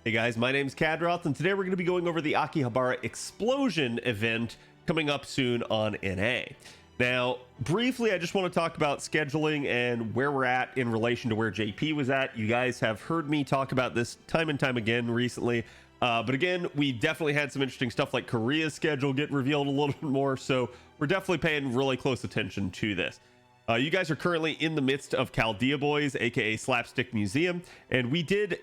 Hey guys, my name's Khadroth, and today we're going to be going over the Akihabara Explosion event coming up soon on NA. Now, briefly, I just want to talk about scheduling and where we're at in relation to where JP was at. You guys have heard me talk about this time and time again recently, but again, we definitely had some interesting stuff like Korea's schedule get revealed a little bit more, so we're definitely paying really close attention to this. You guys are currently in the midst of Caldea Boys, aka Slapstick Museum, and we did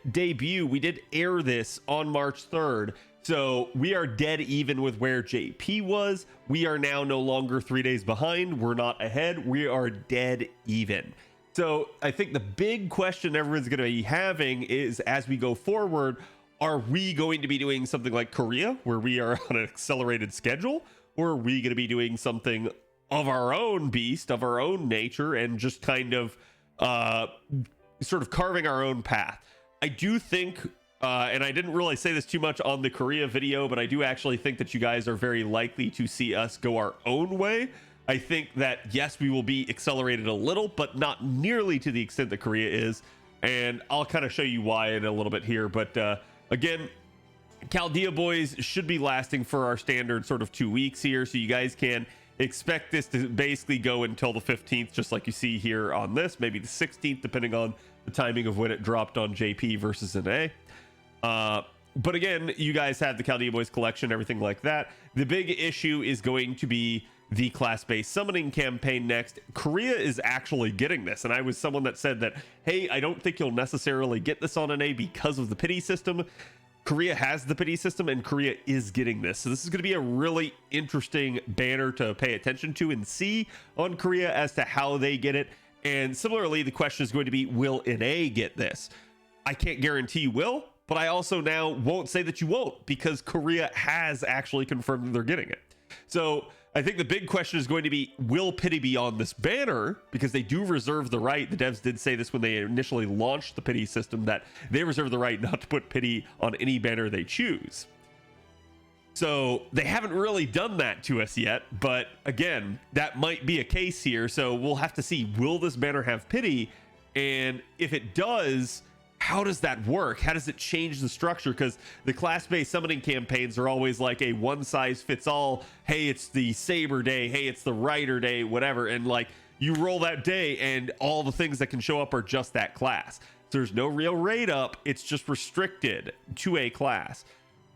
air this on March 3rd, so we are dead even with where JP was. We are now no longer 3 days behind, we're not ahead, we are dead even. So I think the big question everyone's going to be having is, as we go forward, are we going to be doing something like Korea, where we are on an accelerated schedule, or are we going to be doing something of our own beast, of our own nature, and just kind of sort of carving our own path? I do think, and I didn't really say this too much on the Korea video, but I do actually think that you guys are very likely to see us go our own way. I think that, yes, we will be accelerated a little, but not nearly to the extent that Korea is, and I'll kind of show you why in a little bit here. But again, Caldea Boys should be lasting for our standard sort of 2 weeks here, so you guys can expect this to basically go until the 15th, just like you see here on this, maybe the 16th, depending on the timing of when it dropped on JP versus NA. But again, you guys have the Caldea Boys collection, everything like that. The big issue is going to be the class-based summoning campaign next. Korea is actually getting this, and I was someone that said that, hey, I don't think you'll necessarily get this on NA because of the pity system. Korea has the pity system, and Korea is getting this. So this is going to be a really interesting banner to pay attention to and see on Korea as to how they get it. And similarly, the question is going to be, will NA get this? I can't guarantee you will, but I also now won't say that you won't, because Korea has actually confirmed that they're getting it. So I think the big question is going to be, will pity be on this banner? Because they do reserve the right. The devs did say this when they initially launched the pity system, that they reserve the right not to put pity on any banner they choose. So they haven't really done that to us yet, but again, that might be a case here. So we'll have to see, will this banner have pity? And if it does, how does that work? How does it change the structure? Because the class-based summoning campaigns are always like a one-size-fits-all. Hey, it's the Saber day. Hey, it's the Rider day, whatever. And like, you roll that day and all the things that can show up are just that class. So there's no real raid up. It's just restricted to a class.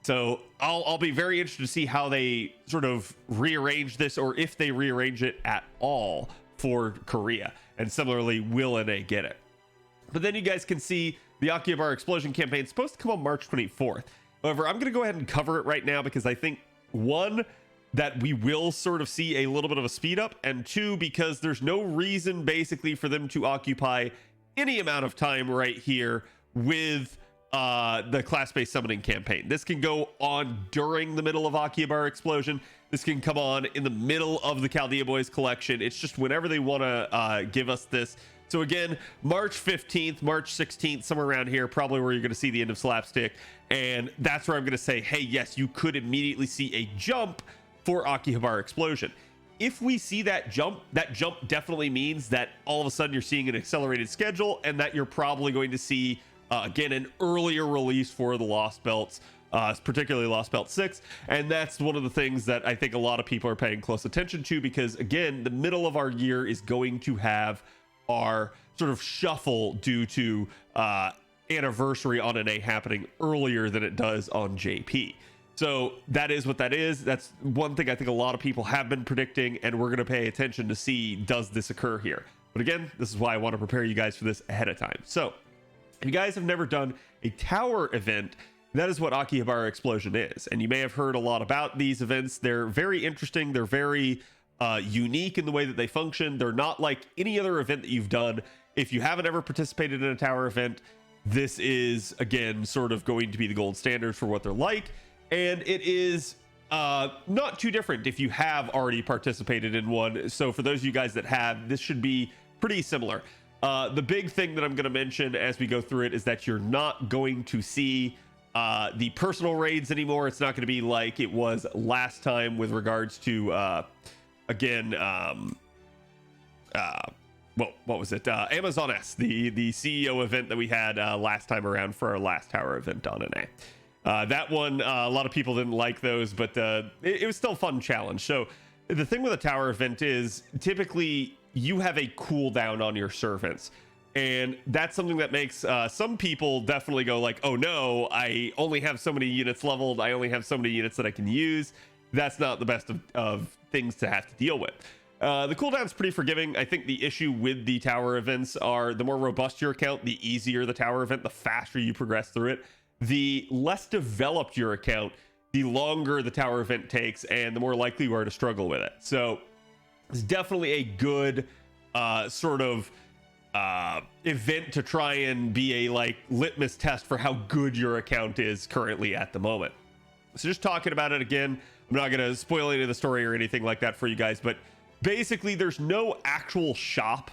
So I'll be very interested to see how they sort of rearrange this, or if they rearrange it at all for Korea. And similarly, will NA get it? But then you guys can see the Akihabara Explosion campaign is supposed to come on March 24th. However, I'm going to go ahead and cover it right now because I think, one, that we will sort of see a little bit of a speed up, and two, because there's no reason basically for them to occupy any amount of time right here with the class-based summoning campaign. This can go on during the middle of Akihabara Explosion. This can come on in the middle of the Caldea Boys collection. It's just whenever they want to give us this. So again, March 15th, March 16th, somewhere around here, probably where you're going to see the end of Slapstick. And that's where I'm going to say, hey, yes, you could immediately see a jump for Akihabara Explosion. If we see that jump definitely means that all of a sudden you're seeing an accelerated schedule, and that you're probably going to see, again, an earlier release for the Lost Belts, particularly Lost Belt 6. And that's one of the things that I think a lot of people are paying close attention to, because, again, the middle of our year is going to have our sort of shuffle due to anniversary on NA happening earlier than it does on JP. So that is what that is. That's one thing I think a lot of people have been predicting, and we're going to pay attention to see, does this occur here? But again, this is why I want to prepare you guys for this ahead of time. So if you guys have never done a tower event, that is what Akihabara Explosion is. And you may have heard a lot about these events. They're very interesting. They're very unique in the way that they function. They're not like any other event that you've done. If you haven't ever participated in a tower event, this is, again, sort of going to be the gold standard for what they're like. And it is not too different if you have already participated in one. So for those of you guys that have, this should be pretty similar. The big thing that I'm going to mention as we go through it is that you're not going to see the personal raids anymore. It's not going to be like it was last time with regards to again well, what was it? Amazon S, the CEO event that we had last time around for our last tower event on NA. That one, a lot of people didn't like those, but it was still a fun challenge. So the thing with a tower event is typically you have a cooldown on your servants. And that's something that makes some people definitely go like, oh no, I only have so many units leveled. I only have so many units that I can use. That's not the best of things to have to deal with. The cooldown's pretty forgiving. I think the issue with the tower events are the more robust your account, the easier the tower event, the faster you progress through it. The less developed your account, the longer the tower event takes and the more likely you are to struggle with it. So it's definitely a good sort of event to try and be a like litmus test for how good your account is currently at the moment. So just talking about it again, I'm not going to spoil any of the story or anything like that for you guys, but basically there's no actual shop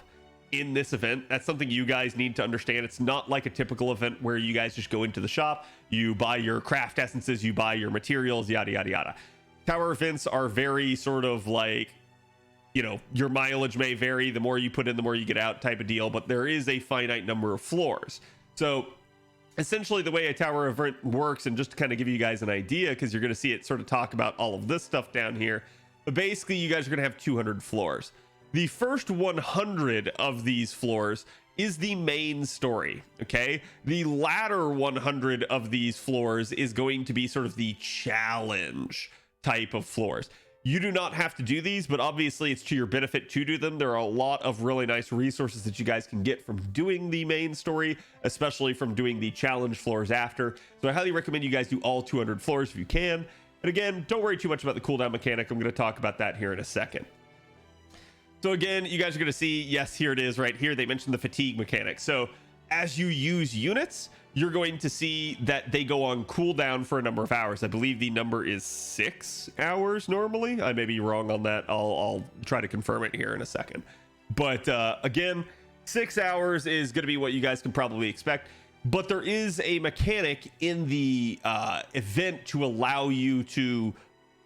in this event. That's something you guys need to understand. It's not like a typical event where you guys just go into the shop, you buy your craft essences, you buy your materials, yada yada yada. Tower events are very sort of like, you know, your mileage may vary, the more you put in the more you get out type of deal, but there is a finite number of floors. So essentially the way a tower event works, and just to kind of give you guys an idea, because you're going to see it sort of talk about all of this stuff down here, but basically you guys are going to have 200 floors. The first 100 of these floors is the main story. Okay, the latter 100 of these floors is going to be sort of the challenge type of floors. You do not have to do these, but obviously it's to your benefit to do them. There are a lot of really nice resources that you guys can get from doing the main story, especially from doing the challenge floors after. So I highly recommend you guys do all 200 floors if you can. And again, don't worry too much about the cooldown mechanic. I'm going to talk about that here in a second. So again, you guys are going to see, yes, here it is right here. They mentioned the fatigue mechanic. So as you use units, you're going to see that they go on cooldown for a number of hours. I believe the number is 6 hours normally. I may be wrong on that. I'll try to confirm it here in a second. But again, 6 hours is going to be what you guys can probably expect. But there is a mechanic in the event to allow you to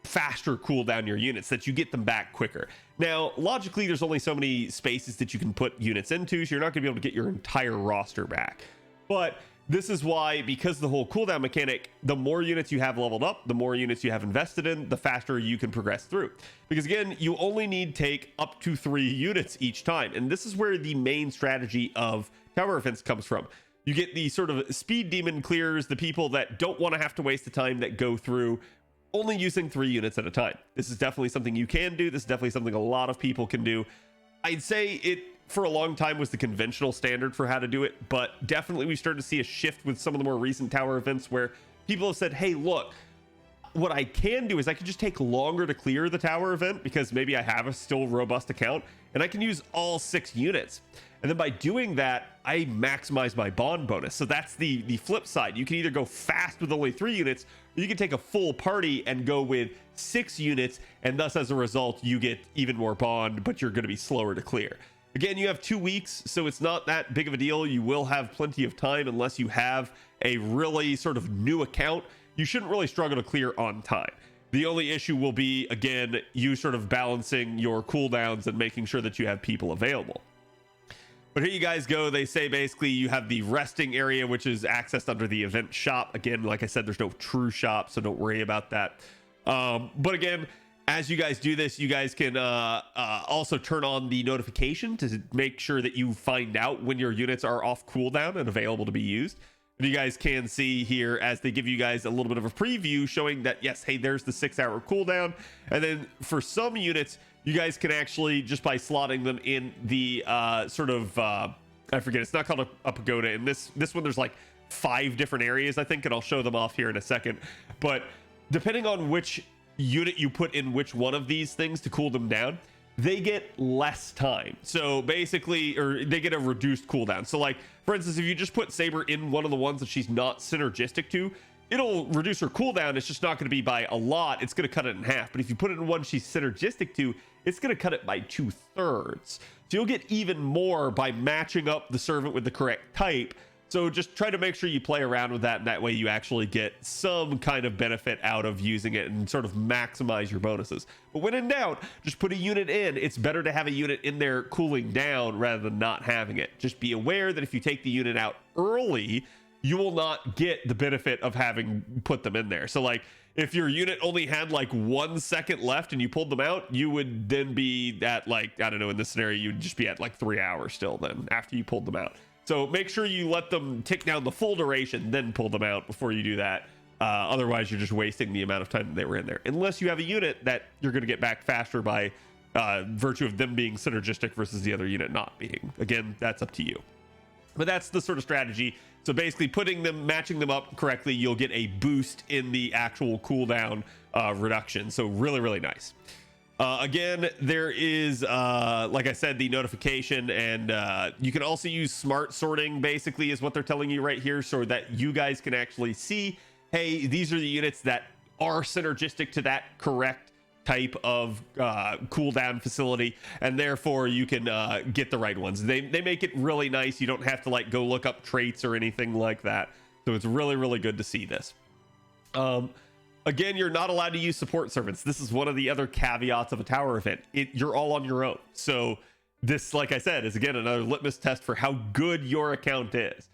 faster cool down your units, that you get them back quicker. Now, logically, there's only so many spaces that you can put units into, so you're not going to be able to get your entire roster back. But this is why, because the whole cooldown mechanic, the more units you have leveled up, the more units you have invested in, the faster you can progress through. Because again, you only need take up to 3 units each time. And this is where the main strategy of tower events comes from. You get the sort of speed demon clears, the people that don't want to have to waste the time, that go through only using 3 units at a time. This is definitely something you can do. This is definitely something a lot of people can do. I'd say it for a long time was the conventional standard for how to do it, but definitely we started to see a shift with some of the more recent tower events where people have said, hey, look, what I can do is I can just take longer to clear the tower event because maybe I have a still robust account and I can use all 6 units. And then by doing that, I maximize my bond bonus. So that's the flip side. You can either go fast with only 3 units, or you can take a full party and go with 6 units. And thus, as a result, you get even more bond, but you're going to be slower to clear. Again, you have 2 weeks, so it's not that big of a deal. You will have plenty of time unless you have a really sort of new account. You shouldn't really struggle to clear on time. The only issue will be, again, you sort of balancing your cooldowns and making sure that you have people available. But here you guys go. They say basically you have the resting area, which is accessed under the event shop. Again, like I said, there's no true shop, so don't worry about that. But again, as you guys do this, you guys can also turn on the notification to make sure that you find out when your units are off cooldown and available to be used. And you guys can see here as they give you guys a little bit of a preview showing that, yes, hey, there's the 6-hour cooldown. And then for some units, you guys can actually, just by slotting them in the sort of, I forget, it's not called a pagoda. In this one, there's like 5 different areas, I think, and I'll show them off here in a second. But depending on which unit you put in which one of these things to cool them down, they get less time. So basically, or they get a reduced cooldown. So like, for instance, if you just put Saber in one of the ones that she's not synergistic to, it'll reduce her cooldown. It's just not going to be by a lot. It's going to cut it in half. But if you put it in one she's synergistic to, it's going to cut it by 2/3. So you'll get even more by matching up the servant with the correct type. So just try to make sure you play around with that, and that way you actually get some kind of benefit out of using it and sort of maximize your bonuses. But when in doubt, just put a unit in. It's better to have a unit in there cooling down rather than not having it. Just be aware that if you take the unit out early, you will not get the benefit of having put them in there. So like if your unit only had like 1 second left and you pulled them out, you would then be at like, I don't know, in this scenario, you'd just be at like 3 hours still then after you pulled them out. So make sure you let them tick down the full duration, then pull them out before you do that. Otherwise, you're just wasting the amount of time that they were in there. Unless you have a unit that you're going to get back faster by virtue of them being synergistic versus the other unit not being. Again, that's up to you. But that's the sort of strategy. So basically matching them up correctly, you'll get a boost in the actual cooldown reduction. So really, really nice. Again, there is, like I said, the notification, and you can also use smart sorting, basically, is what they're telling you right here, so that you guys can actually see, hey, these are the units that are synergistic to that correct type of cooldown facility, and therefore you can get the right ones. They make it really nice. You don't have to like go look up traits or anything like that. So it's really, really good to see this. Again, you're not allowed to use support servants. This is one of the other caveats of a tower event. You're all on your own. So this, like I said, is again another litmus test for how good your account is.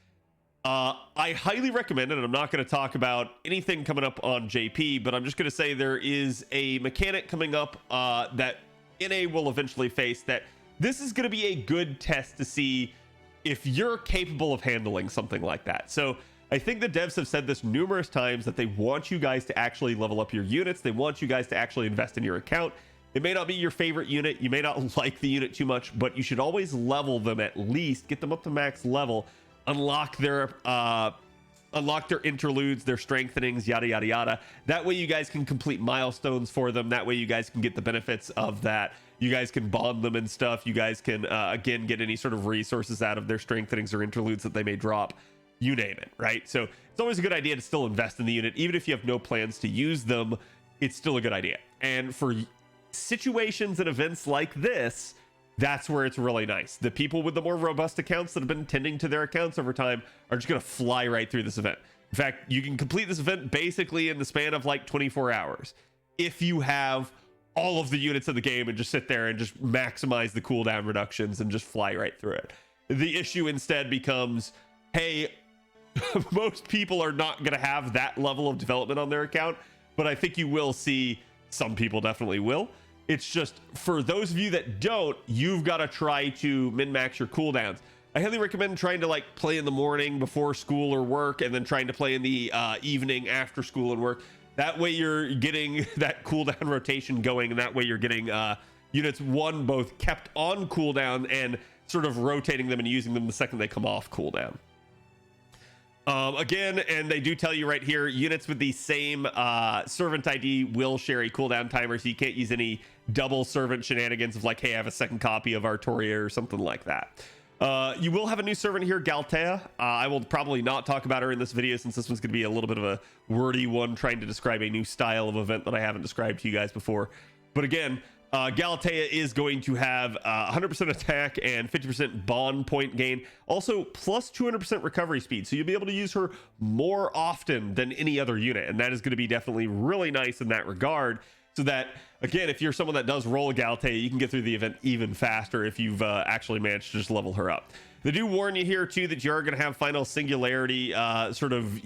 I highly recommend it, and I'm not going to talk about anything coming up on JP, but I'm just going to say there is a mechanic coming up that NA will eventually face, that this is going to be a good test to see if you're capable of handling something like that. So I think the devs have said this numerous times, that they want you guys to actually level up your units. They want you guys to actually invest in your account. It may not be your favorite unit. You may not like the unit too much, but you should always level them, at least get them up to max level, unlock their interludes, their strengthenings, yada, yada, yada. That way you guys can complete milestones for them. That way you guys can get the benefits of that. You guys can bond them and stuff. You guys can, again, get any sort of resources out of their strengthenings or interludes that they may drop. You name it, right? So it's always a good idea to still invest in the unit. Even if you have no plans to use them, it's still a good idea. And for situations and events like this, that's where it's really nice. The people with the more robust accounts that have been tending to their accounts over time are just going to fly right through this event. In fact, you can complete this event basically in the span of like 24 hours if you have all of the units of the game and just sit there and just maximize the cooldown reductions and just fly right through it. The issue instead becomes, hey, most people are not going to have that level of development on their account, but I think you will see some people definitely will. It's just for those of you that don't, you've got to try to min-max your cooldowns. I highly recommend trying to like play in the morning before school or work, and then trying to play in the evening after school and work. That way you're getting that cooldown rotation going, and that way you're getting units both kept on cooldown and sort of rotating them and using them the second they come off cooldown. Again, and they do tell you right here, units with the same servant ID will share a cooldown timer, so you can't use any double servant shenanigans of like, hey, I have a second copy of Artoria or something like that. You will have a new servant here, Caldea. I will probably not talk about her in this video, since this one's going to be a little bit of a wordy one, trying to describe a new style of event that I haven't described to you guys before. But again, Caldea is going to have 100% attack and 50% bond point gain, also plus 200% recovery speed, so you'll be able to use her more often than any other unit, and that is going to be definitely really nice in that regard, so that, again, if you're someone that does roll a Caldea, you can get through the event even faster if you've actually managed to just level her up. They do warn you here too that you are going to have final singularity sort of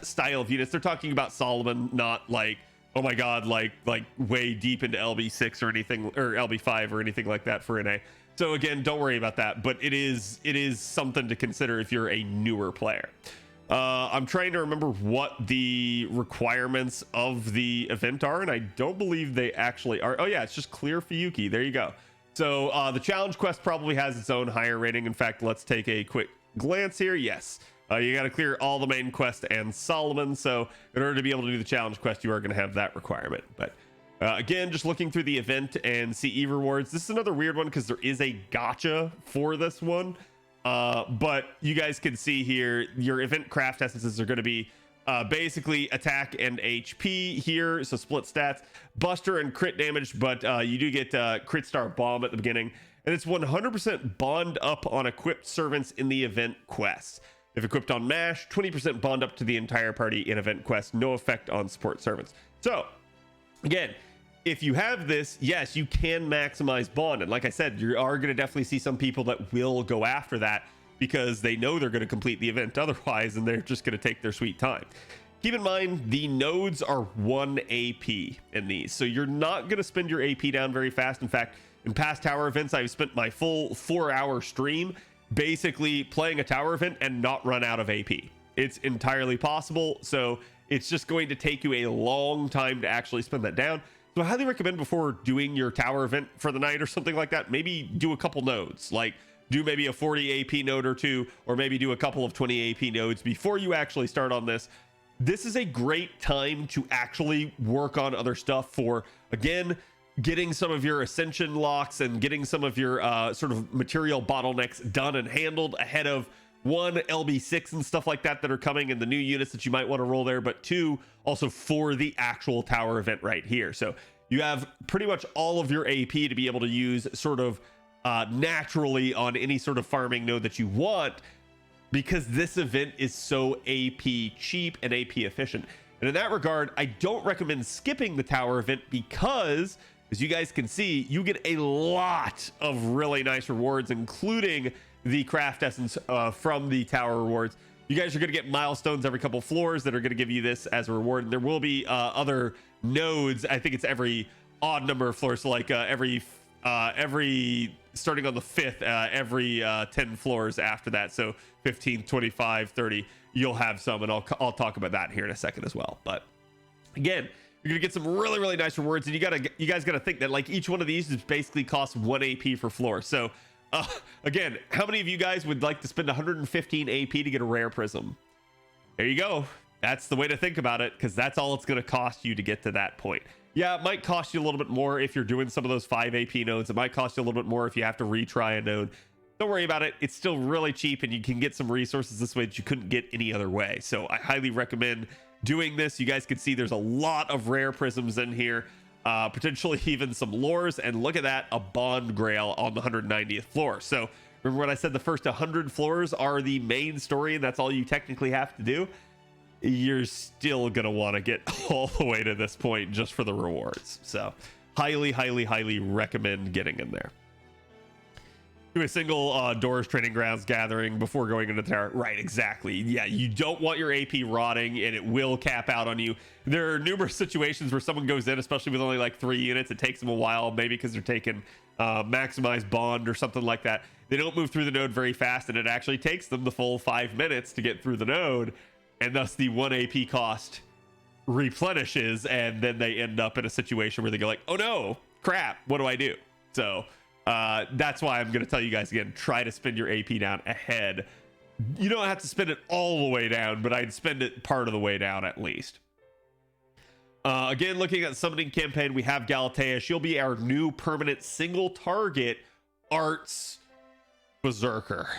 style of units. They're talking about Solomon, not like, oh my god, like way deep into LB6 or anything, or LB5 or anything like that for NA. So again, don't worry about that, but it is something to consider if you're a newer player. I'm trying to remember what the requirements of the event are, and I don't believe they actually are. Oh yeah, it's just clear Fuyuki. There you go. So the challenge quest probably has its own higher rating. In fact, let's take a quick glance here. Yes. You got to clear all the main quest and Solomon, so in order to be able to do the challenge quest, you are going to have that requirement. But again, just looking through the event and CE rewards, this is another weird one because there is a gacha for this one, but you guys can see here your event craft essences are going to be basically attack and HP here, so split stats, buster and crit damage, but you do get crit star bomb at the beginning, and it's 100% bond up on equipped servants in the event quests. If equipped on MASH, 20% bond up to the entire party in event quest, no effect on support servants. So again, if you have this, yes, you can maximize bond. And like I said, you are going to definitely see some people that will go after that because they know they're going to complete the event otherwise, and they're just going to take their sweet time. Keep in mind, the nodes are 1 AP in these, so you're not going to spend your AP down very fast. In fact, in past tower events, I've spent my full 4-hour stream basically playing a tower event and not run out of AP. It's entirely possible, so it's just going to take you a long time to actually spend that down. So I highly recommend, before doing your tower event for the night or something like that, maybe do a couple nodes, like do maybe a 40 AP node or two, or maybe do a couple of 20 AP nodes before you actually start on this. This is a great time to actually work on other stuff for, again, getting some of your ascension locks and getting some of your sort of material bottlenecks done and handled ahead of, one, LB6 and stuff like that are coming, and the new units that you might want to roll there, but two, also for the actual tower event right here. So you have pretty much all of your AP to be able to use sort of naturally on any sort of farming node that you want, because this event is so AP cheap and AP efficient. And in that regard, I don't recommend skipping the tower event because, as you guys can see, you get a lot of really nice rewards, including the craft essence from the tower rewards. You guys are going to get milestones every couple floors that are going to give you this as a reward. And there will be other nodes. I think it's every odd number of floors, so like every starting on the 5th, every 10 floors after that. So 15, 25, 30, you'll have some, and I'll talk about that here in a second as well. But again, you're gonna get some really, really nice rewards, and you guys gotta think that like each one of these is basically costs 1 AP per floor. So again, how many of you guys would like to spend 115 AP to get a rare prism? There you go. That's the way to think about it, because that's all it's going to cost you to get to that point. Yeah, it might cost you a little bit more if you're doing some of those 5 AP nodes. It might cost you a little bit more if you have to retry a node. Don't worry about it. It's still really cheap, and you can get some resources this way that you couldn't get any other way. So I highly recommend doing this. You guys can see there's a lot of rare prisms in here, potentially even some lures. And look at that, a bond grail on the 190th floor. So remember when I said the first 100 floors are the main story, and that's all you technically have to do? You're still gonna want to get all the way to this point just for the rewards. So highly, highly, highly recommend getting in there. Do a single doors training grounds gathering before going into the tower. Right, exactly. Yeah, you don't want your AP rotting, and it will cap out on you. There are numerous situations where someone goes in, especially with only like 3 units. It takes them a while, maybe because they're taking maximized bond or something like that. They don't move through the node very fast, and it actually takes them the full 5 minutes to get through the node, and thus the 1 AP cost replenishes, and then they end up in a situation where they go like, oh no, crap, what do I do? So that's why I'm going to tell you guys again, try to spend your AP down ahead. You don't have to spend it all the way down, but I'd spend it part of the way down at least. Again, looking at the summoning campaign, we have Caldea. She'll be our new permanent single target arts berserker.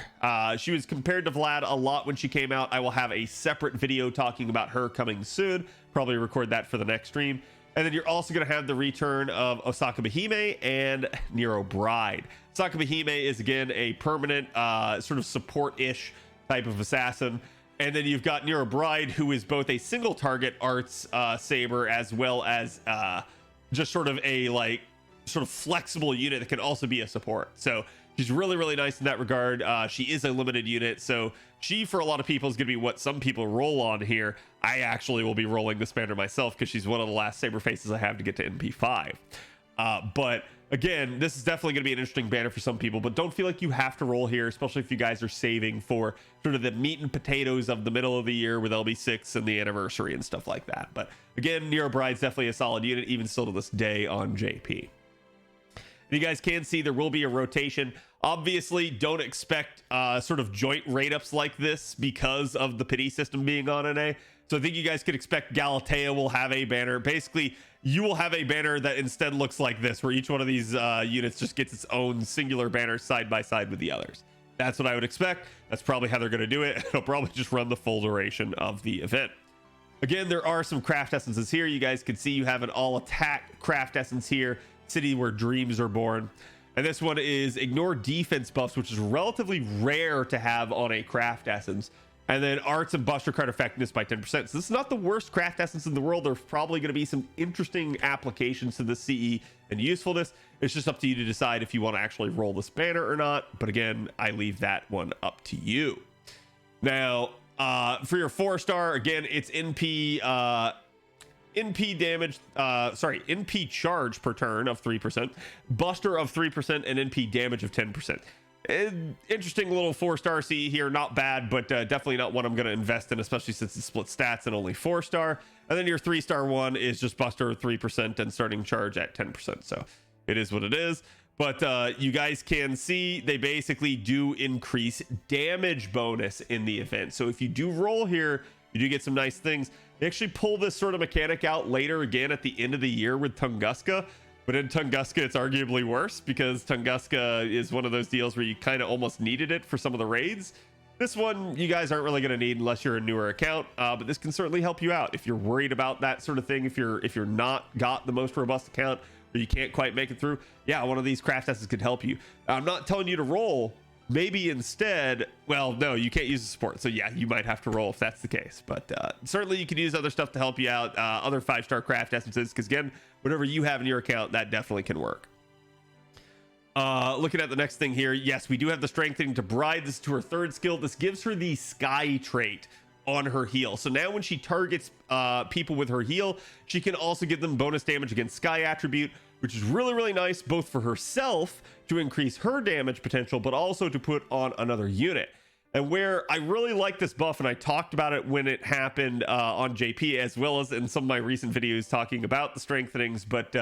She was compared to Vlad a lot when she came out. I will have a separate video talking about her coming soon. Probably record that for the next stream. And then you're also going to have the return of Osaka Behime and Nero Bride. Osaka Behime is again a permanent sort of support-ish type of assassin. And then you've got Nero Bride, who is both a single target arts saber as well as just sort of a like sort of flexible unit that can also be a support. So she's really, really nice in that regard. She is a limited unit, so she, for a lot of people, is going to be what some people roll on here. I actually will be rolling this banner myself because she's one of the last saber faces I have to get to MP5. But again, this is definitely going to be an interesting banner for some people, but don't feel like you have to roll here, especially if you guys are saving for sort of the meat and potatoes of the middle of the year with LB6 and the anniversary and stuff like that. But again, Nero Bride's definitely a solid unit, even still to this day on JP. You guys can see there will be a rotation. Obviously, don't expect sort of joint rate ups like this because of the pity system being on NA. So I think you guys could expect Caldea will have a banner. Basically, you will have a banner that instead looks like this, where each one of these units just gets its own singular banner side by side with the others. That's what I would expect. That's probably how they're going to do it. It'll probably just run the full duration of the event. Again, there are some craft essences here. You guys can see you have an all attack craft essence here. City where dreams are born. And this one is ignore defense buffs, which is relatively rare to have on a craft essence. And then arts and buster card effectiveness by 10%. So this is not the worst craft essence in the world. There's probably going to be some interesting applications to the CE and usefulness. It's just up to you to decide if you want to actually roll this banner or not. But again, I leave that one up to you. Now, for your 4-star, again, it's NP damage, NP charge per turn of 3%, buster of 3%, and NP damage of 10%. Interesting little 4-star CE here, not bad, but definitely not one I'm going to invest in, especially since it's split stats and only 4-star. And then your 3-star one is just buster of 3% and starting charge at 10%. So it is what it is. But you guys can see they basically do increase damage bonus in the event. So if you do roll here, you do get some nice things. They actually pull this sort of mechanic out later again at the end of the year with Tunguska. But in Tunguska, it's arguably worse because Tunguska is one of those deals where you kind of almost needed it for some of the raids. This one, you guys aren't really going to need unless you're a newer account, but this can certainly help you out if you're worried about that sort of thing. If you're not got the most robust account or you can't quite make it through, yeah, one of these craft essence could help you. I'm not telling you to roll. Maybe instead, well, no, you can't use the support. So yeah, you might have to roll if that's the case. But certainly you can use other stuff to help you out, other 5-star craft essences, because again, whatever you have in your account, that definitely can work. Looking at the next thing here, yes, we do have the strengthening to bride. This to her 3rd skill. This gives her the sky trait on her heal. So now when she targets people with her heal, she can also give them bonus damage against sky attribute, which is really, really nice, both for herself to increase her damage potential, but also to put on another unit. And where I really like this buff, and I talked about it when it happened on JP, as well as in some of my recent videos talking about the strengthenings. But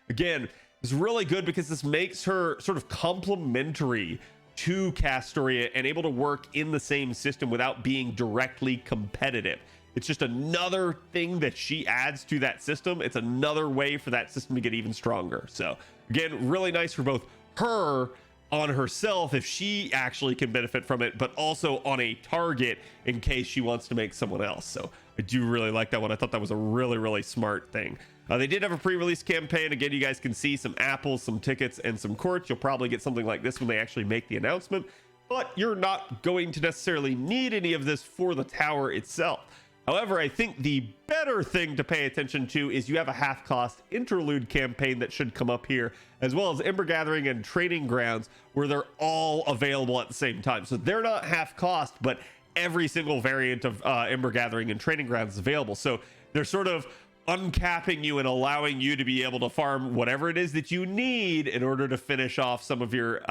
again, it's really good because this makes her sort of complementary to Castoria and able to work in the same system without being directly competitive. It's just another thing that she adds to that system. It's another way for that system to get even stronger. So again, really nice for both her on herself if she actually can benefit from it, but also on a target in case she wants to make someone else. So I do really like that one. I thought that was a really, really smart thing. They did have a pre-release campaign. Again, you guys can see some apples, some tickets, and some quartz. You'll probably get something like this when they actually make the announcement, but you're not going to necessarily need any of this for the tower itself. However, I think the better thing to pay attention to is you have a half-cost interlude campaign that should come up here, as well as Ember Gathering and Training Grounds, where they're all available at the same time. So they're not half-cost, but every single variant of Ember Gathering and Training Grounds is available. So they're sort of uncapping you and allowing you to be able to farm whatever it is that you need in order to finish off some of your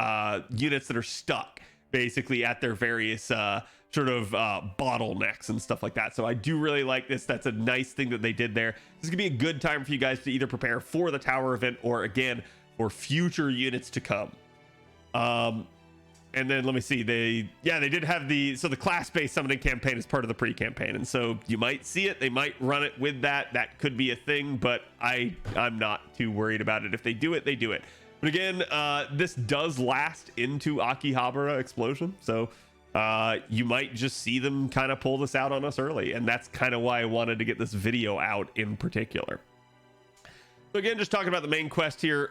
units that are stuck, basically, at their various sort of bottlenecks and stuff like that. So I do really like this. That's a nice thing that they did there. This is gonna be a good time for you guys to either prepare for the tower event or again for future units to come. And then let me see, they did have the class-based summoning campaign as part of the pre-campaign, and so you might see it. They might run it with that. That could be a thing, but I'm not too worried about it. If they do it, they do it. But again, this does last into Akihabara Explosion, so you might just see them kind of pull this out on us early, and that's kind of why I wanted to get this video out in particular. So again, just talking about the main quest here,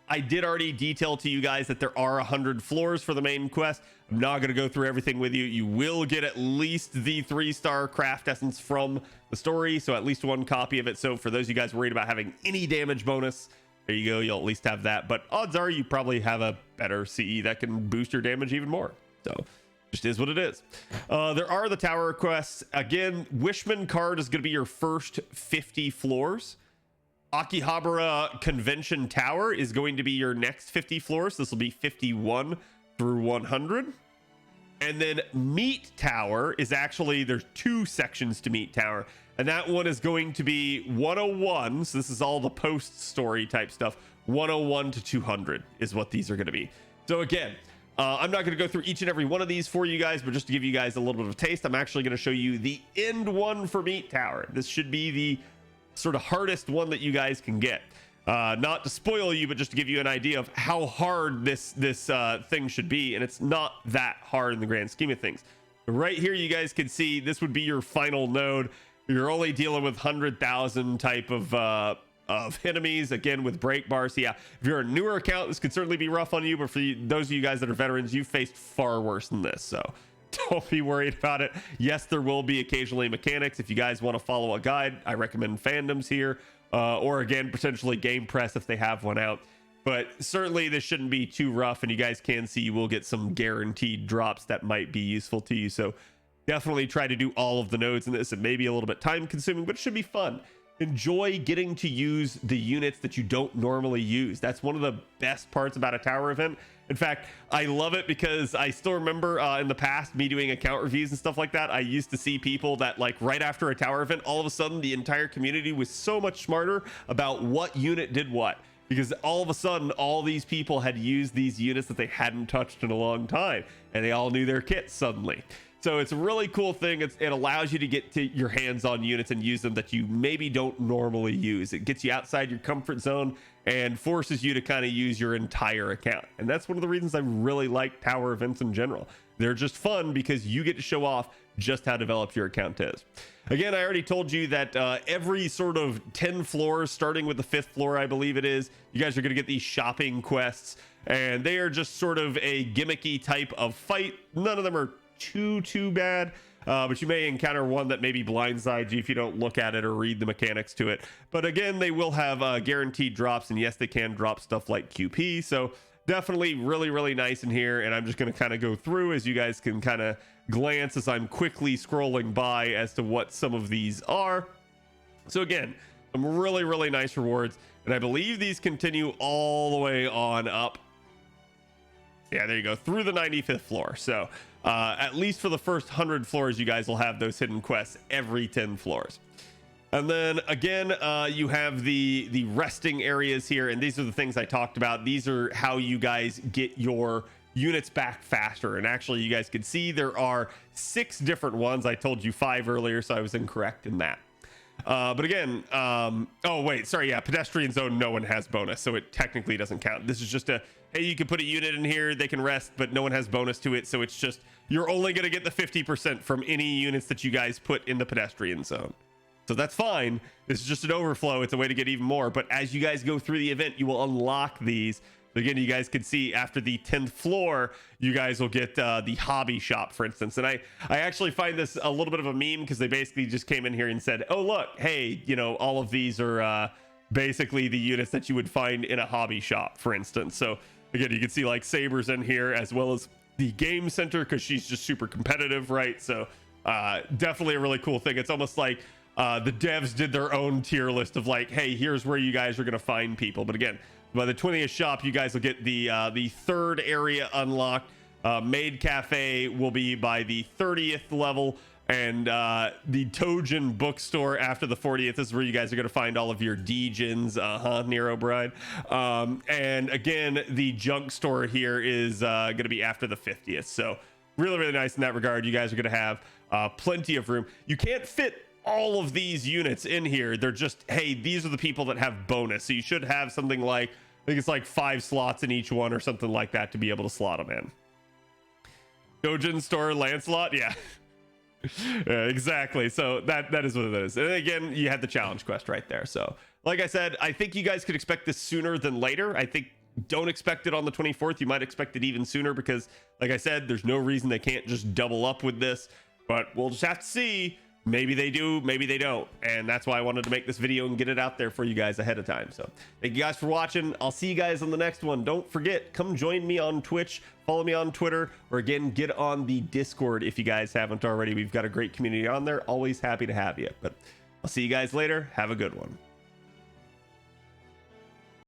I did already detail to you guys that there are 100 floors for the main quest. I'm not going to go through everything with you. You will get at least the 3-star craft essence from the story, so at least one copy of it. So for those of you guys worried about having any damage bonus, there you go, you'll at least have that. But odds are you probably have a better CE that can boost your damage even more. So just is what it is. There are the tower quests. Again, Wishman card is going to be your first 50 floors. Akihabara Convention Tower is going to be your next 50 floors. This will be 51 through 100. And then Meat Tower is actually, there's 2 sections to Meat Tower. And that one is going to be 101. So this is all the post-story type stuff. 101 to 200 is what these are going to be. So again, I'm not going to go through each and every one of these for you guys, but just to give you guys a little bit of a taste, I'm actually going to show you the end one for Meat Tower. This should be the sort of hardest one that you guys can get. Not to spoil you, but just to give you an idea of how hard this thing should be, and it's not that hard in the grand scheme of things. Right here, you guys can see this would be your final node. You're only dealing with 100,000 type of enemies, again with break bars. So yeah, if you're a newer account, this could certainly be rough on you, but for those of you guys that are veterans, you've faced far worse than this. So don't be worried about it. Yes, there will be occasionally mechanics. If you guys want to follow a guide, I recommend fandoms here, or again, potentially Game Press if they have one out. But certainly this shouldn't be too rough, and you guys can see you will get some guaranteed drops that might be useful to you. So definitely try to do all of the nodes in this. It may be a little bit time consuming, but it should be fun. Enjoy getting to use the units that you don't normally use. That's one of the best parts about a tower event. In fact, I love it because I still remember in the past me doing account reviews and stuff like that. I used to see people that, like, right after a tower event, all of a sudden the entire community was so much smarter about what unit did what, because all of a sudden all these people had used these units that they hadn't touched in a long time, and they all knew their kits suddenly. So it's a really cool thing. It allows you to get to your hands on units and use them that you maybe don't normally use. It gets you outside your comfort zone and forces you to kind of use your entire account. And that's one of the reasons I really like tower events in general. They're just fun because you get to show off just how developed your account is. Again, I already told you that every sort of 10 floors, starting with the 5th floor, I believe it is, you guys are going to get these shopping quests, and they are just sort of a gimmicky type of fight. None of them are too bad, but you may encounter one that maybe blindsides you if you don't look at it or read the mechanics to it. But again, they will have guaranteed drops, and yes, they can drop stuff like QP. So definitely really nice in here. And I'm just going to kind of go through as you guys can kind of glance as I'm quickly scrolling by as to what some of these are. So again, some really nice rewards, and I believe these continue all the way on up. Yeah, there you go, through the 95th floor. So at least for the first 100 floors, you guys will have those hidden quests every 10 floors. And then again, you have the resting areas here, and these are the things I talked about. These are how you guys get your units back faster. And actually, you guys can see there are 6 different ones. I told you 5 earlier, so I was incorrect in that. But again, oh wait, sorry, yeah, pedestrian zone, no one has bonus, so it technically doesn't count. This is just a, hey, you can put a unit in here, they can rest, but no one has bonus to it, so it's just, you're only going to get the 50% from any units that you guys put in the pedestrian zone. So that's fine. This is just an overflow. It's a way to get even more, but as you guys go through the event, you will unlock these. Again, you guys can see after the 10th floor, you guys will get the hobby shop, for instance. And I actually find this a little bit of a meme because they basically just came in here and said, oh, look, hey, you know, all of these are basically the units that you would find in a hobby shop, for instance. So again, you can see like Saber's in here as well as the game center because she's just super competitive, right? So definitely a really cool thing. It's almost like the devs did their own tier list of like, hey, here's where you guys are going to find people. But again, by the 20th shop, you guys will get the 3rd area unlocked. Maid Cafe will be by the 30th level, and the Tojin bookstore after the 40th is where you guys are going to find all of your Degens, Nero Bride. And again, the junk store here is going to be after the 50th. So really nice in that regard. You guys are going to have plenty of room. You can't fit all of these units in here. They're just, hey, these are the people that have bonus, so you should have something like, I think it's like 5 slots in each one or something like that to be able to slot them in. Dojin store Lancelot, yeah. Yeah, exactly. So that is what it is. And again, you had the challenge quest right there. So like I said, I think you guys could expect this sooner than later. I think don't expect it on the 24th. You might expect it even sooner because, like I said, there's no reason they can't just double up with this, but we'll just have to see. Maybe they do, maybe they don't, and that's why I wanted to make this video and get it out there for you guys ahead of time. So thank you guys for watching. I'll see you guys on the next one. Don't forget, come join me on Twitch, follow me on Twitter, or again, get on the Discord if you guys haven't already. We've got a great community on there. Always happy to have you. But I'll see you guys later. Have a good one.